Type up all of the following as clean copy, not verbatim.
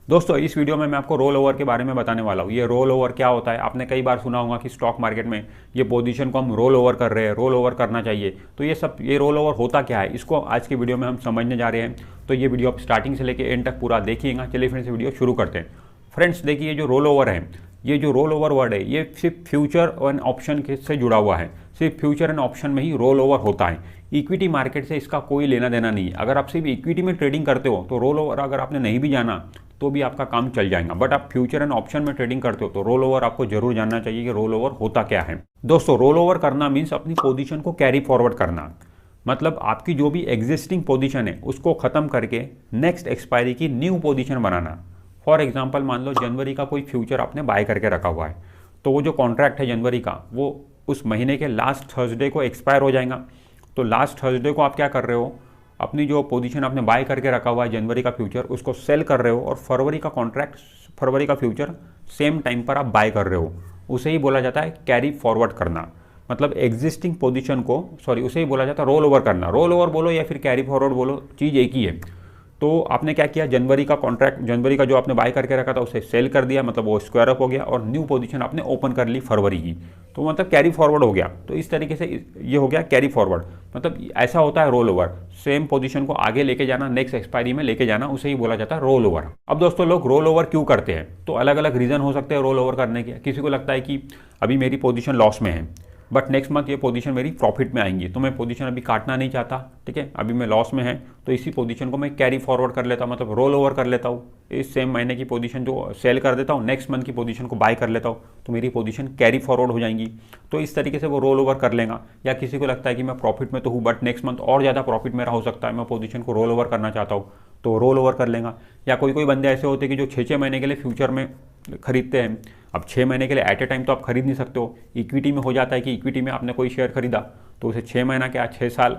दोस्तों इस वीडियो में मैं आपको रोल ओवर के बारे में बताने वाला हूँ। ये रोल ओवर क्या होता है, आपने कई बार सुना होगा कि स्टॉक मार्केट में ये पोजीशन को हम रोल ओवर कर रहे हैं, रोल ओवर करना चाहिए। तो ये रोल ओवर होता क्या है, इसको आज की वीडियो में हम समझने जा रहे हैं। तो ये वीडियो आप स्टार्टिंग से लेकर एंड तक पूरा देखिएगा। चलिए फ्रेंड्स वीडियो शुरू करते हैं। फ्रेंड्स देखिए, जो रोल ओवर है, ये जो रोल ओवर वर्ड है, ये सिर्फ फ्यूचर एंड ऑप्शन से जुड़ा हुआ है। सिर्फ फ्यूचर एंड ऑप्शन में ही रोल ओवर होता है। इक्विटी मार्केट से इसका कोई लेना देना नहीं है। अगर आप सिर्फ इक्विटी में ट्रेडिंग करते हो तो रोल ओवर अगर आपने नहीं भी जाना तो भी आपका काम चल जाएगा। बट आप फ्यूचर एंड ऑप्शन में ट्रेडिंग करते हो तो रोल ओवर आपको जरूर जानना चाहिए कि रोल ओवर होता क्या है। दोस्तों रोल ओवर करना मीन्स अपनी पोजीशन को कैरी फॉरवर्ड करना, मतलब आपकी जो भी एग्जिस्टिंग पोजीशन है उसको खत्म करके नेक्स्ट एक्सपायरी की new position banana. For example मान लो जनवरी का कोई फ्यूचर आपने बाय करके रखा हुआ है, तो वो जो कॉन्ट्रैक्ट है जनवरी का वो उस महीने के लास्ट थर्सडे को एक्सपायर हो जाएगा। तो लास्ट थर्सडे को आप क्या कर रहे हो, अपनी जो पोजीशन आपने बाय करके रखा हुआ है जनवरी का फ्यूचर उसको सेल कर रहे हो, और फरवरी का कॉन्ट्रैक्ट, फरवरी का फ्यूचर सेम टाइम पर आप बाय कर रहे हो। उसे ही बोला जाता है कैरी फॉरवर्ड करना, मतलब एग्जिस्टिंग पोजीशन को, उसे ही बोला जाता है रोल ओवर करना। रोल ओवर बोलो या फिर कैरी फॉरवर्ड बोलो, चीज़ एक ही है। तो आपने क्या किया, जनवरी का कॉन्ट्रैक्ट, जनवरी का जो आपने बाय करके रखा था उसे सेल कर दिया, मतलब वो स्क्वायर अप हो गया, और न्यू पोजीशन आपने ओपन कर ली फरवरी की, तो मतलब कैरी फॉरवर्ड हो गया। तो इस तरीके से ये हो गया कैरी फॉरवर्ड, मतलब ऐसा होता है रोल ओवर। सेम पोजीशन को आगे लेके जाना, नेक्स्ट एक्सपायरी में लेके जाना, उसे ही बोला जाता है रोल ओवर। अब दोस्तों लोग रोल ओवर क्यों करते हैं, तो अलग अलग रीज़न हो सकते हैं रोल ओवर करने के। किसी को लगता है कि अभी मेरी पोजीशन लॉस में है बट नेक्स्ट मंथ ये पोजीशन मेरी प्रॉफिट में आएंगी, तो मैं पोजीशन अभी काटना नहीं चाहता, ठीक है, अभी मैं लॉस में है, तो इसी पोजीशन को मैं कैरी फॉरवर्ड कर लेता हूँ, मतलब रोल ओवर कर लेता हूँ। इस सेम महीने की पोजीशन जो सेल कर देता हूँ, नेक्स्ट मंथ की पोजीशन को बाय कर लेता हूँ, तो मेरी पोजीशन कैरी फॉरवर्ड हो जाएंगी। तो इस तरीके से वो रोल ओवर कर लेगा। या किसी को लगता है कि मैं प्रॉफिट में तो हूँ बट नेक्स्ट मंथ और ज़्यादा प्रॉफिट मेरा हो सकता है, मैं पोजीशन को रोल ओवर करना चाहता हूँ, तो रोल ओवर कर लेगा। या कोई बंदे ऐसे होते हैं कि जो 6-6 महीने के लिए फ्यूचर में खरीदते हैं। अब 6 महीने के लिए एट ए टाइम तो आप खरीद नहीं सकते हो। इक्विटी में हो जाता है कि इक्विटी में आपने कोई शेयर खरीदा तो उसे 6 महीना क्या 6 साल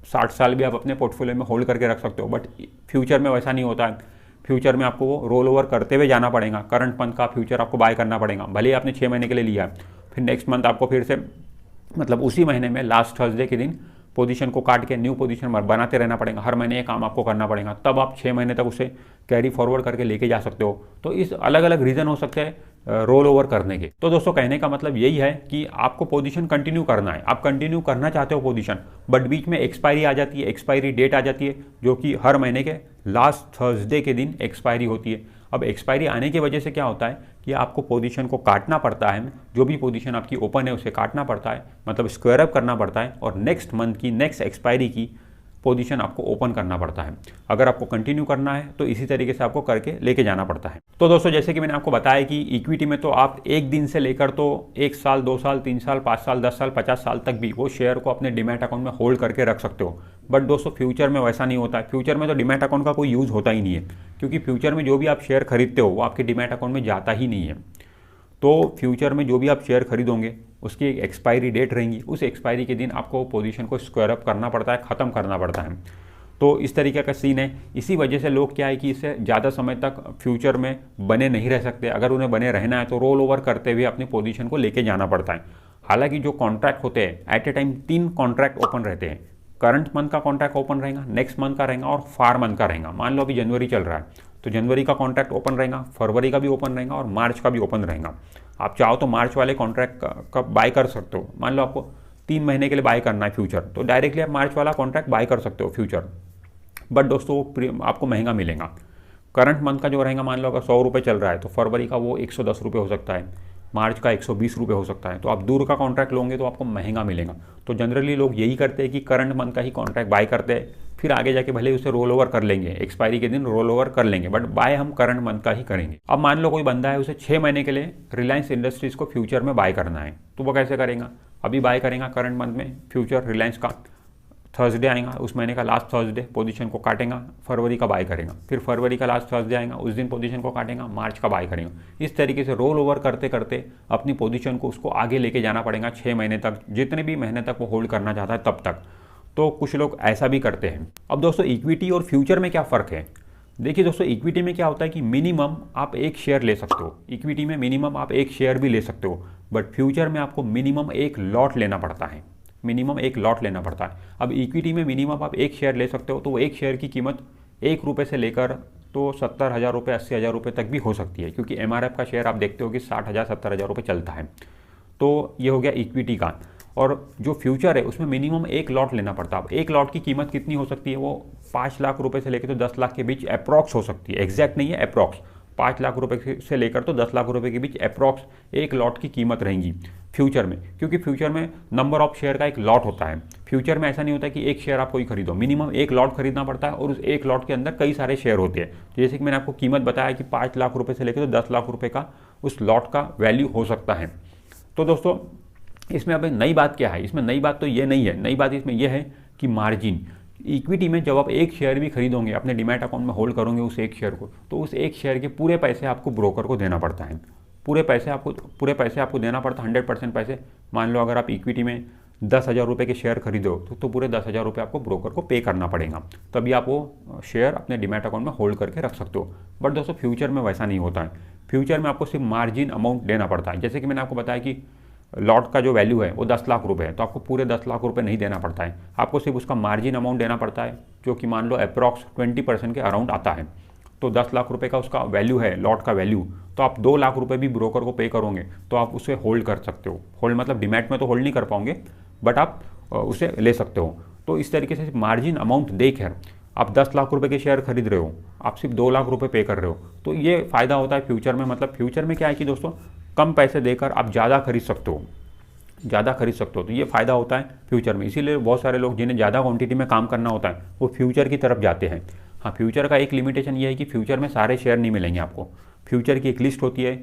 60 साल भी आप अपने पोर्टफोलियो में होल्ड करके रख सकते हो। बट फ्यूचर में वैसा नहीं होता है। फ्यूचर में आपको वो रोल ओवर करते हुए जाना पड़ेगा। करंट मंथ का फ्यूचर आपको बाय करना पड़ेगा, भले ही आपने 6 महीने के लिए लिया, फिर नेक्स्ट मंथ आपको फिर से, मतलब उसी महीने में लास्ट थर्सडे के दिन पोजीशन को काट के न्यू पोजीशन बनाते रहना पड़ेगा। हर महीने ये काम आपको करना पड़ेगा, तब आप 6 महीने तक उसे कैरी फॉरवर्ड करके लेके जा सकते हो। तो इस अलग अलग रीज़न हो सकते हैं रोल ओवर करने के। तो दोस्तों कहने का मतलब यही है कि आपको पोजीशन कंटिन्यू करना है। आप कंटिन्यू करना चाहते हो पोजीशन, बट बीच में एक्सपायरी आ जाती है, एक्सपायरी डेट आ जाती है, जो कि हर महीने के लास्ट थर्सडे के दिन एक्सपायरी होती है। अब एक्सपायरी आने की वजह से क्या होता है कि आपको पोजीशन को काटना पड़ता है, जो भी पोजीशन आपकी ओपन है उसे काटना पड़ता है, मतलब स्क्वायर अप करना पड़ता है, और नेक्स्ट मंथ की नेक्स्ट एक्सपायरी की पोजीशन आपको ओपन करना पड़ता है। अगर आपको कंटिन्यू करना है तो इसी तरीके से आपको करके लेके जाना पड़ता है। तो दोस्तों जैसे कि मैंने आपको बताया कि इक्विटी में तो आप एक दिन से लेकर तो 1 साल 2 साल 3 साल 5 साल 10 साल 50 साल तक भी वो शेयर को अपने डीमैट अकाउंट में होल्ड करके रख सकते हो। बट दोस्तों फ्यूचर में वैसा नहीं होता है। फ्यूचर में तो डीमैट अकाउंट का कोई यूज़ होता ही नहीं है, क्योंकि फ्यूचर में जो भी आप शेयर खरीदते हो वो आपके डीमैट अकाउंट में जाता ही नहीं है। तो फ्यूचर में जो भी आप शेयर खरीदोगे उसकी एक एक्सपायरी डेट रहेंगी, उस एक्सपायरी के दिन आपको पोजीशन को स्क्वायर अप करना पड़ता है, ख़त्म करना पड़ता है। तो इस तरीके का सीन है। इसी वजह से लोग क्या है कि इससे ज़्यादा समय तक फ्यूचर में बने नहीं रह सकते। अगर उन्हें बने रहना है तो रोल ओवर करते हुए अपनी पोजीशन को लेके जाना पड़ता है। हालांकि जो कॉन्ट्रैक्ट होते हैं at a time 3 contract open रहते हैं। करंट मंथ का कॉन्ट्रैक्ट ओपन रहेगा, नेक्स्ट मंथ का रहेगा, और फार मंथ का रहेगा। मान लो अभी जनवरी चल रहा है तो जनवरी का कॉन्ट्रैक्ट ओपन रहेगा, फरवरी का भी ओपन रहेगा, और मार्च का भी ओपन रहेगा। आप चाहो तो मार्च वाले कॉन्ट्रैक्ट का बाय कर सकते हो। मान लो आपको 3 महीने के लिए बाय करना है फ्यूचर, तो डायरेक्टली आप मार्च वाला कॉन्ट्रैक्ट बाय कर सकते हो फ्यूचर। बट दोस्तों वो आपको महंगा मिलेगा। करंट मंथ का जो रहेगा, मान लो अगर 100 रुपये चल रहा है तो फरवरी का वो 110 रुपये हो सकता है, मार्च का 120 रुपये हो सकता है। तो आप दूर का कॉन्ट्रैक्ट लोगे तो आपको महंगा मिलेगा। तो जनरली लोग यही करते हैं कि करंट मंथ का ही कॉन्ट्रैक्ट बाय करते हैं, फिर आगे जाके भले उसे रोल ओवर कर लेंगे, एक्सपायरी के दिन रोल ओवर कर लेंगे, बट बाय हम करंट मंथ का ही करेंगे। अब मान लो कोई बंदा है उसे 6 महीने के लिए रिलायंस इंडस्ट्रीज़ को फ्यूचर में बाय करना है, तो वो कैसे करेगा, अभी बाय करेगा करंट मंथ में फ्यूचर रिलायंस का, थर्सडे आएगा उस महीने का लास्ट थर्सडे, पोजीशन को काटेगा, फरवरी का बाय करेगा, फिर फरवरी का लास्ट थर्सडे आएगा उस दिन पोजीशन को काटेगा, मार्च का बाय करेगा। इस तरीके से रोल ओवर करते करते अपनी पोजीशन को उसको आगे लेके जाना पड़ेगा 6 महीने तक, जितने भी महीने तक वो होल्ड करना चाहता है तब तक। तो कुछ लोग ऐसा भी करते हैं। अब दोस्तों इक्विटी और फ्यूचर में क्या फ़र्क है, देखिए दोस्तों इक्विटी में क्या होता है कि मिनिमम आप 1 शेयर ले सकते हो। इक्विटी में मिनिमम आप 1 शेयर भी ले सकते हो, बट फ्यूचर में आपको मिनिमम 1 लॉट लेना पड़ता है। मिनिमम 1 लॉट लेना पड़ता है। अब इक्विटी में मिनिमम आप 1 शेयर ले सकते हो, तो वो 1 शेयर की कीमत 1 रुपये से लेकर तो 70,000 रुपये 80,000 रुपये तक भी हो सकती है, क्योंकि MRF का शेयर आप देखते हो कि 60,000 70,000 रुपये चलता है। तो ये हो गया इक्विटी का। और जो फ्यूचर है उसमें मिनिमम एक लॉट लेना पड़ता है। अब एक लॉट की कीमत कितनी हो सकती है, वो 5 लाख रुपए से लेकर तो 10 लाख के बीच अप्रॉक्स हो सकती है, एग्जैक्ट नहीं है, अप्रॉक्स 5 लाख रुपए से लेकर तो 10 लाख रुपए के बीच अप्रॉक्स एक लॉट की कीमत रहेगी फ्यूचर में, क्योंकि फ्यूचर में नंबर ऑफ शेयर का एक लॉट होता है। फ्यूचर में ऐसा नहीं होता कि एक शेयर आप कोई खरीदो, मिनिमम एक लॉट खरीदना पड़ता है और उस एक लॉट के अंदर कई सारे शेयर होते हैं। जैसे कि मैंने आपको कीमत बताया कि 5 लाख रुपए से लेकर तो 10 लाख रुपए का उस लॉट का वैल्यू हो सकता है। तो दोस्तों इसमें अब नई बात क्या है, इसमें नई बात तो ये नहीं है, नई बात इसमें यह है कि मार्जिन। इक्विटी में जब आप एक शेयर भी खरीदोगे, अपने डीमैट अकाउंट में होल्ड करोगे उस एक शेयर को, तो उस एक शेयर के पूरे पैसे आपको ब्रोकर को देना पड़ता है। पूरे पैसे आपको देना पड़ता है, 100% पैसे। मान लो अगर आप इक्विटी में 10,000 रुपये के शेयर खरीदो तो पूरे 10,000 रुपये आपको ब्रोकर को पे करना पड़ेगा, तभी आप वो शेयर अपने डीमैट अकाउंट में होल्ड करके रख सकते हो। बट दोस्तों फ्यूचर में वैसा नहीं होता है। फ्यूचर में आपको सिर्फ मार्जिन अमाउंट देना पड़ता है। जैसे कि मैंने आपको बताया कि लॉट का जो वैल्यू है वो 10 लाख रुपए है, तो आपको पूरे 10 लाख रुपए नहीं देना पड़ता है, आपको सिर्फ उसका मार्जिन अमाउंट देना पड़ता है, जो कि मान लो अप्रॉक्स 20% के अराउंड आता है। तो 10 लाख रुपए का उसका वैल्यू है, लॉट का वैल्यू, तो आप 2 लाख रुपए भी ब्रोकर को पे करोगे तो आप उसे होल्ड कर सकते हो। होल्ड मतलब डीमैट में तो होल्ड नहीं कर पाओगे, बट आप उसे ले सकते हो। तो इस तरीके से मार्जिन अमाउंट देकर आप 10 लाख रुपए के शेयर खरीद रहे हो, आप सिर्फ 2 लाख रुपए पे कर रहे हो, तो ये फ़ायदा होता है फ्यूचर में। मतलब फ्यूचर में क्या है कि दोस्तों कम पैसे देकर आप ज़्यादा खरीद सकते हो, तो ये फ़ायदा होता है फ्यूचर में। इसीलिए बहुत सारे लोग जिन्हें ज़्यादा क्वांटिटी में काम करना होता है वो फ्यूचर की तरफ जाते हैं। हाँ, फ्यूचर का एक लिमिटेशन ये है कि फ्यूचर में सारे शेयर नहीं मिलेंगे आपको। फ्यूचर की एक लिस्ट होती है,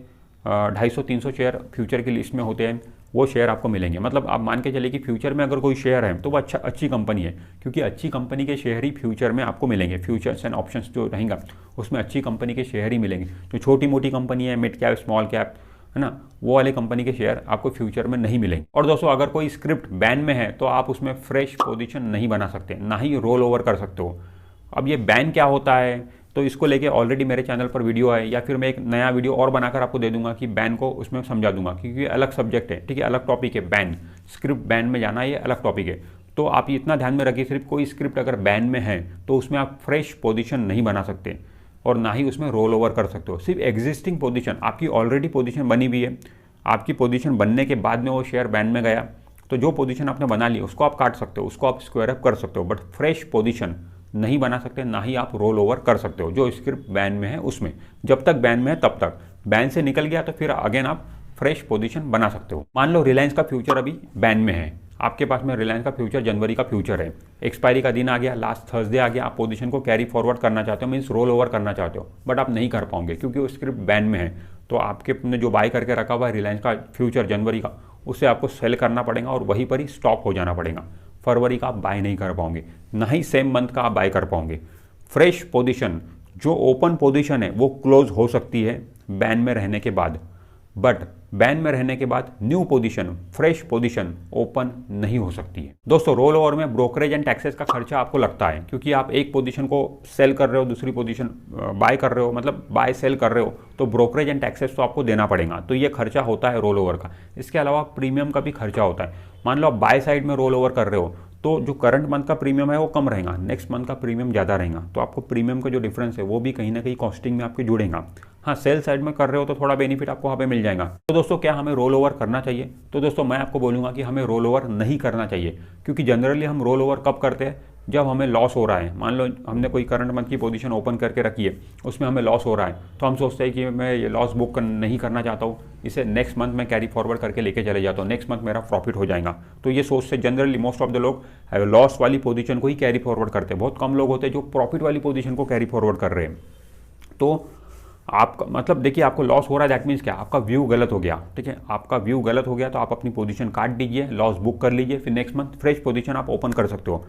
250-300 शेयर फ्यूचर की लिस्ट में होते हैं, वो शेयर आपको मिलेंगे। मतलब आप मान के चलिए कि फ्यूचर में अगर कोई शेयर है तो वो अच्छी कंपनी है, क्योंकि अच्छी कंपनी के शेयर ही फ्यूचर में आपको मिलेंगे। फ्यूचर्स एंड ऑप्शंस जो रहेगा उसमें अच्छी कंपनी के शेयर ही मिलेंगे। जो छोटी मोटी कंपनी है, मिड कैप, स्मॉल कैप, है ना, वो वाले कंपनी के शेयर आपको फ्यूचर में नहीं मिलेंगे। और दोस्तों अगर कोई स्क्रिप्ट बैन में है तो आप उसमें फ्रेश पोजीशन नहीं बना सकते, ना ही रोल ओवर कर सकते हो। अब ये बैन क्या होता है, तो इसको लेके ऑलरेडी मेरे चैनल पर वीडियो है, या फिर मैं एक नया वीडियो और बनाकर आपको दे दूंगा कि बैन को उसमें समझा दूंगा, क्योंकि अलग सब्जेक्ट है, ठीक है, अलग टॉपिक है। बैन, स्क्रिप्ट बैन में जाना ये अलग टॉपिक है। तो आप इतना ध्यान में रखिए, सिर्फ कोई स्क्रिप्ट अगर बैन में है तो उसमें आप फ्रेश पोजीशन नहीं बना सकते और ना ही उसमें रोल ओवर कर सकते हो। सिर्फ एग्जिस्टिंग पोजीशन, आपकी ऑलरेडी पोजीशन बनी हुई है, आपकी पोजीशन बनने के बाद में वो शेयर बैन में गया, तो जो पोजीशन आपने बना ली उसको आप काट सकते हो, उसको आप स्क्वायर अप कर सकते हो, बट फ्रेश पोजीशन नहीं बना सकते, ना ही आप रोल ओवर कर सकते हो जो स्क्रिप्ट बैन में है उसमें। जब तक बैन में है तब तक, बैन से निकल गया तो फिर अगेन आप फ्रेश पोजीशन बना सकते हो। मान लो रिलायंस का फ्यूचर अभी बैन में है, आपके पास में रिलायंस का फ्यूचर जनवरी का फ्यूचर है, एक्सपायरी का दिन आ गया, लास्ट थर्सडे आ गया, आप पोजीशन को कैरी फॉरवर्ड करना चाहते हो, मीन्स रोल ओवर करना चाहते हो, बट आप नहीं कर पाओगे क्योंकि वो स्क्रिप्ट बैन में है। तो आपके जो बाय करके रखा हुआ है रिलायंस का फ्यूचर जनवरी का, उसे आपको सेल करना पड़ेगा और वहीं पर ही स्टॉप हो जाना पड़ेगा। फरवरी का आप बाय नहीं कर पाओगे, ना ही सेम मंथ का आप बाय कर पाओगे। फ्रेश पोजीशन, जो ओपन पोजीशन है वो क्लोज हो सकती है बैन में रहने के बाद, बट बैन में रहने के बाद new position, fresh position open नहीं हो सकती है। दोस्तों रोल ओवर में ब्रोकरेज एंड टैक्सेस का खर्चा आपको लगता है, क्योंकि आप एक पोजीशन को सेल कर रहे हो, दूसरी पोजीशन बाय कर रहे हो, मतलब बाय सेल कर रहे हो, तो ब्रोकरेज एंड टैक्सेस तो आपको देना पड़ेगा, तो ये खर्चा होता है रोल ओवर का। इसके अलावा प्रीमियम का भी खर्चा होता है। मान लो आप बाय साइड में रोल ओवर कर रहे हो तो जो करंट मंथ का प्रीमियम है वो कम रहेगा, नेक्स्ट मंथ का प्रीमियम ज़्यादा रहेगा, तो आपको प्रीमियम का जो डिफरेंस है वो भी कहीं ना कहीं कॉस्टिंग में आपके जुड़ेगा। हाँ, सेल साइड में कर रहे हो तो थोड़ा बेनिफिट आपको वहाँ पे मिल जाएगा। तो दोस्तों क्या हमें रोल ओवर करना चाहिए? तो दोस्तों मैं आपको बोलूँगा कि हमें रोल ओवर नहीं करना चाहिए, क्योंकि जनरली हम रोल ओवर कब करते हैं, जब हमें लॉस हो रहा है। मान लो हमने कोई करंट मंथ की पोजीशन ओपन करके रखी है, उसमें हमें लॉस हो रहा है, तो हम सोचते हैं कि मैं ये लॉस बुक नहीं करना चाहता हूँ, इसे नेक्स्ट मंथ में कैरी फॉरवर्ड करके लेके चले जाता हूँ, नेक्स्ट मंथ मेरा प्रॉफिट हो जाएगा। तो ये सोच से जनरली मोस्ट ऑफ द लोग लॉस वाली पोजीशन को ही कैरी फॉरवर्ड करते हैं। बहुत कम लोग होते हैं जो प्रॉफिट वाली पोजीशन को कैरी फॉरवर्ड कर रहे हैं। तो आपका मतलब देखिए, आपको लॉस हो रहा है, दैट मीन्स क्या, आपका व्यू गलत हो गया, ठीक है, आपका व्यू गलत हो गया, तो आप अपनी पोजीशन काट दीजिए, लॉस बुक कर लीजिए, फिर नेक्स्ट मंथ फ्रेश पोजीशन आप ओपन कर सकते हो।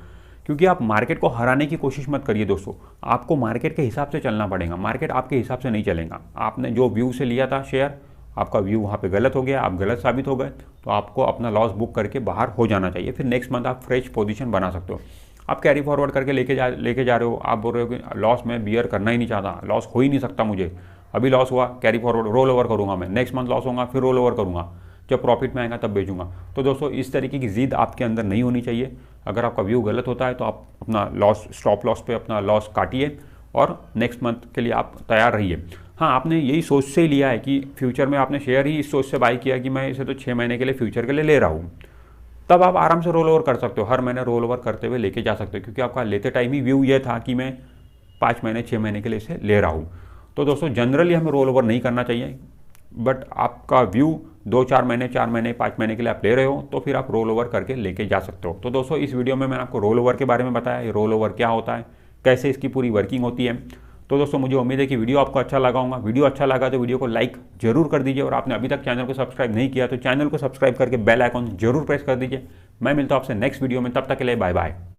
क्योंकि आप मार्केट को हराने की कोशिश मत करिए दोस्तों, आपको मार्केट के हिसाब से चलना पड़ेगा, मार्केट आपके हिसाब से नहीं चलेगा। आपने जो व्यू से लिया था शेयर, आपका व्यू वहाँ पे गलत हो गया, आप गलत साबित हो गए, तो आपको अपना लॉस बुक करके बाहर हो जाना चाहिए, फिर नेक्स्ट मंथ आप फ्रेश पोजीशन बना सकते हो। आप कैरी फॉरवर्ड करके लेके जा रहे हो, आप बोल रहे हो कि लॉस में बियर करना ही नहीं चाहता, लॉस हो ही नहीं सकता मुझे, अभी लॉस हुआ कैरी फॉरवर्ड रोल ओवर करूँगा मैं, नेक्स्ट मंथ लॉस होगा फिर रोल ओवर करूँगा, जब प्रॉफिट में आएगा तब बेचूंगा। तो दोस्तों इस तरीके की जिद आपके अंदर नहीं होनी चाहिए। अगर आपका व्यू गलत होता है तो आप अपना लॉस, स्टॉप लॉस पे अपना लॉस काटिए और नेक्स्ट मंथ के लिए आप तैयार रहिए। हाँ, आपने यही सोच से ही लिया है कि फ्यूचर में आपने शेयर ही इस सोच से बाई किया कि मैं इसे तो 6 महीने के लिए फ्यूचर के लिए ले रहा हूँ, तब आप आराम से रोल ओवर कर सकते हो, हर महीने रोल ओवर करते हुए लेके जा सकते हो, क्योंकि आपका लेते टाइम ही व्यू ये था कि मैं 5 महीने 6 महीने के लिए इसे ले रहा हूँ। तो दोस्तों जनरली हमें रोल ओवर नहीं करना चाहिए, बट आपका व्यू 2-4 महीने 4 महीने 5 महीने के लिए आप ले रहे हो तो फिर आप रोल ओवर करके लेके जा सकते हो। तो दोस्तों इस वीडियो में मैंने आपको रोल ओवर के बारे में बताया, ये रोल ओवर क्या होता है, कैसे इसकी पूरी वर्किंग होती है। तो दोस्तों मुझे उम्मीद है कि वीडियो आपको अच्छा लगा होगा। वीडियो अच्छा लगा तो वीडियो को लाइक जरूर कर दीजिए, और आपने अभी तक चैनल को सब्सक्राइब नहीं किया तो चैनल को सब्सक्राइब करके बेल आइकॉन जरूर प्रेस कर दीजिए। मैं मिलता हूं आपसे नेक्स्ट वीडियो में, तब तक के लिए बाय बाय।